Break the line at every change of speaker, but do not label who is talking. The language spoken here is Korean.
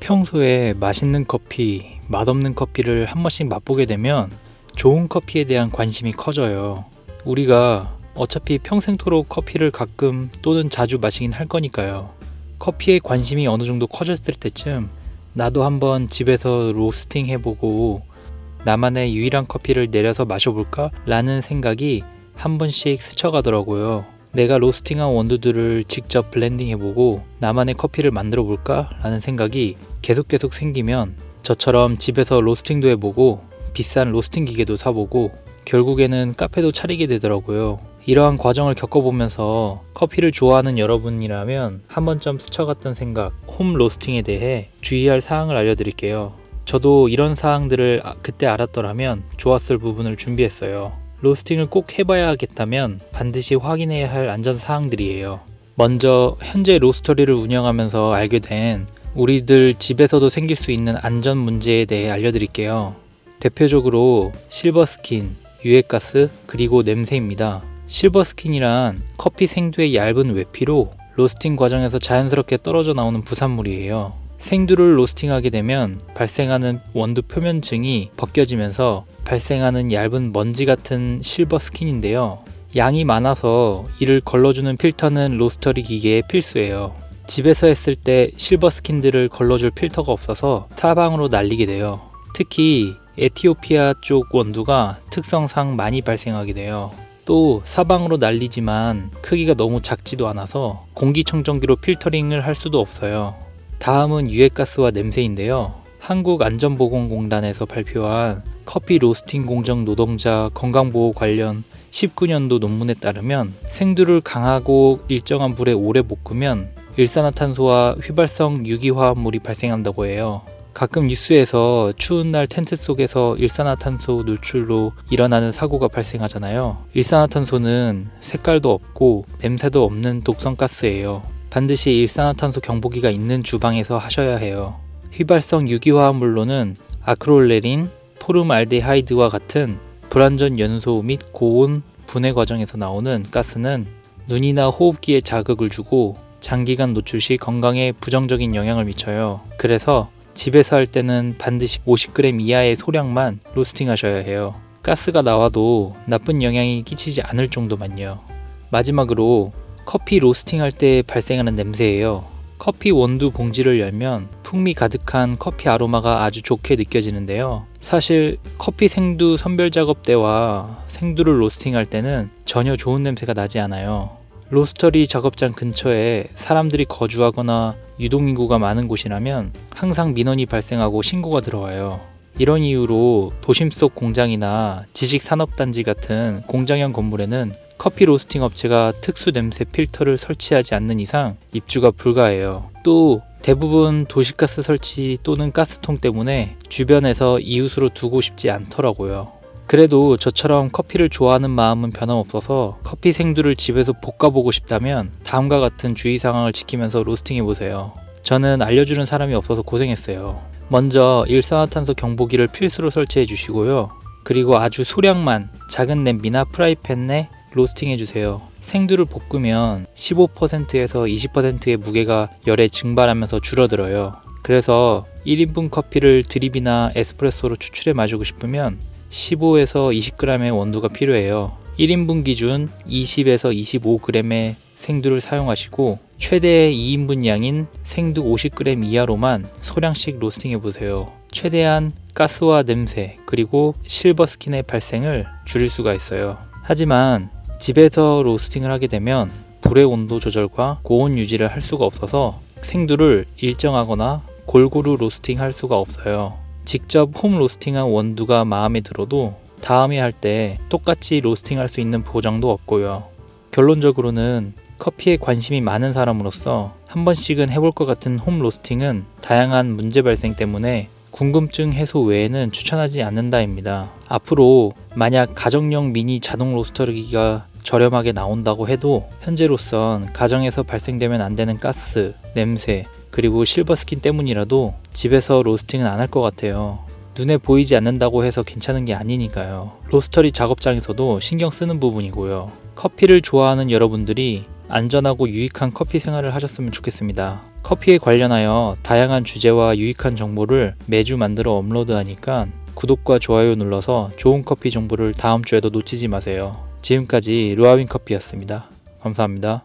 평소에 맛있는 커피, 맛없는 커피를 한 번씩 맛보게 되면 좋은 커피에 대한 관심이 커져요. 우리가 어차피 평생토록 커피를 가끔 또는 자주 마시긴 할 거니까요. 커피에 관심이 어느 정도 커졌을 때쯤 나도 한번 집에서 로스팅 해보고 나만의 유일한 커피를 내려서 마셔볼까? 라는 생각이 한 번씩 스쳐가더라고요. 내가 로스팅한 원두들을 직접 블렌딩 해보고 나만의 커피를 만들어 볼까? 라는 생각이 계속 생기면 저처럼 집에서 로스팅도 해보고 비싼 로스팅 기계도 사보고 결국에는 카페도 차리게 되더라고요. 이러한 과정을 겪어보면서 커피를 좋아하는 여러분이라면 한 번쯤 스쳐갔던 생각, 홈 로스팅에 대해 주의할 사항을 알려드릴게요. 저도 이런 사항들을 그때 알았더라면 좋았을 부분을 준비했어요. 로스팅을 꼭 해봐야 하겠다면 반드시 확인해야 할 안전사항들이에요. 먼저 현재 로스터리를 운영하면서 알게 된 우리들 집에서도 생길 수 있는 안전 문제에 대해 알려드릴게요. 대표적으로 실버스킨, 유해가스, 그리고 냄새입니다. 실버스킨이란 커피 생두의 얇은 외피로 로스팅 과정에서 자연스럽게 떨어져 나오는 부산물이에요. 생두를 로스팅하게 되면 발생하는 원두 표면층이 벗겨지면서 발생하는 얇은 먼지 같은 실버 스킨인데요. 양이 많아서 이를 걸러주는 필터는 로스터리 기계에 필수예요. 집에서 했을 때 실버 스킨들을 걸러줄 필터가 없어서 사방으로 날리게 돼요. 특히 에티오피아 쪽 원두가 특성상 많이 발생하게 돼요. 또 사방으로 날리지만 크기가 너무 작지도 않아서 공기청정기로 필터링을 할 수도 없어요. 다음은 유해가스와 냄새인데요. 한국안전보건공단에서 발표한 커피 로스팅 공정 노동자 건강보호 관련 19년도 논문에 따르면 생두를 강하고 일정한 불에 오래 볶으면 일산화탄소와 휘발성 유기화합물이 발생한다고 해요. 가끔 뉴스에서 추운 날 텐트 속에서 일산화탄소 노출로 일어나는 사고가 발생하잖아요. 일산화탄소는 색깔도 없고 냄새도 없는 독성가스예요. 반드시 일산화탄소 경보기가 있는 주방에서 하셔야 해요. 휘발성 유기화합물로는 아크롤레린, 포름알데하이드와 같은 불완전 연소 및 고온 분해 과정에서 나오는 가스는 눈이나 호흡기에 자극을 주고 장기간 노출 시 건강에 부정적인 영향을 미쳐요. 그래서 집에서 할 때는 반드시 50g 이하의 소량만 로스팅 하셔야 해요. 가스가 나와도 나쁜 영향이 끼치지 않을 정도만요. 마지막으로 커피 로스팅 할 때 발생하는 냄새예요. 커피 원두 봉지를 열면 풍미 가득한 커피 아로마가 아주 좋게 느껴지는데요. 사실 커피 생두 선별 작업 때와 생두를 로스팅 할 때는 전혀 좋은 냄새가 나지 않아요. 로스터리 작업장 근처에 사람들이 거주하거나 유동인구가 많은 곳이라면 항상 민원이 발생하고 신고가 들어와요. 이런 이유로 도심 속 공장이나 지식산업단지 같은 공장형 건물에는 커피 로스팅 업체가 특수 냄새 필터를 설치하지 않는 이상 입주가 불가해요. 또 대부분 도시가스 설치 또는 가스통 때문에 주변에서 이웃으로 두고 싶지 않더라고요. 그래도 저처럼 커피를 좋아하는 마음은 변함없어서 커피 생두를 집에서 볶아보고 싶다면 다음과 같은 주의사항을 지키면서 로스팅해보세요. 저는 알려주는 사람이 없어서 고생했어요. 먼저 일산화탄소 경보기를 필수로 설치해 주시고요. 그리고 아주 소량만 작은 냄비나 프라이팬에 로스팅 해주세요. 생두를 볶으면 15%에서 20%의 무게가 열에 증발하면서 줄어들어요. 그래서 1인분 커피를 드립이나 에스프레소로 추출해 마시고 싶으면 15에서 20g의 원두가 필요해요. 1인분 기준 20에서 25g의 생두를 사용하시고 최대 2인분 양인 생두 50g 이하로만 소량씩 로스팅 해보세요. 최대한 가스와 냄새 그리고 실버 스킨의 발생을 줄일 수가 있어요. 하지만 집에서 로스팅을 하게 되면 불의 온도 조절과 고온 유지를 할 수가 없어서 생두를 일정하거나 골고루 로스팅 할 수가 없어요. 직접 홈 로스팅한 원두가 마음에 들어도 다음에 할 때 똑같이 로스팅 할 수 있는 보장도 없고요. 결론적으로는 커피에 관심이 많은 사람으로서 한 번씩은 해볼 것 같은 홈 로스팅은 다양한 문제 발생 때문에 궁금증 해소 외에는 추천하지 않는다입니다. 앞으로 만약 가정용 미니 자동 로스터기가 저렴하게 나온다고 해도 현재로선 가정에서 발생되면 안 되는 가스, 냄새, 그리고 실버 스킨 때문이라도 집에서 로스팅은 안 할 것 같아요. 눈에 보이지 않는다고 해서 괜찮은 게 아니니까요. 로스터리 작업장에서도 신경 쓰는 부분이고요. 커피를 좋아하는 여러분들이 안전하고 유익한 커피 생활을 하셨으면 좋겠습니다. 커피에 관련하여 다양한 주제와 유익한 정보를 매주 만들어 업로드하니까 구독과 좋아요 눌러서 좋은 커피 정보를 다음 주에도 놓치지 마세요. 지금까지 루아윈 커피였습니다. 감사합니다.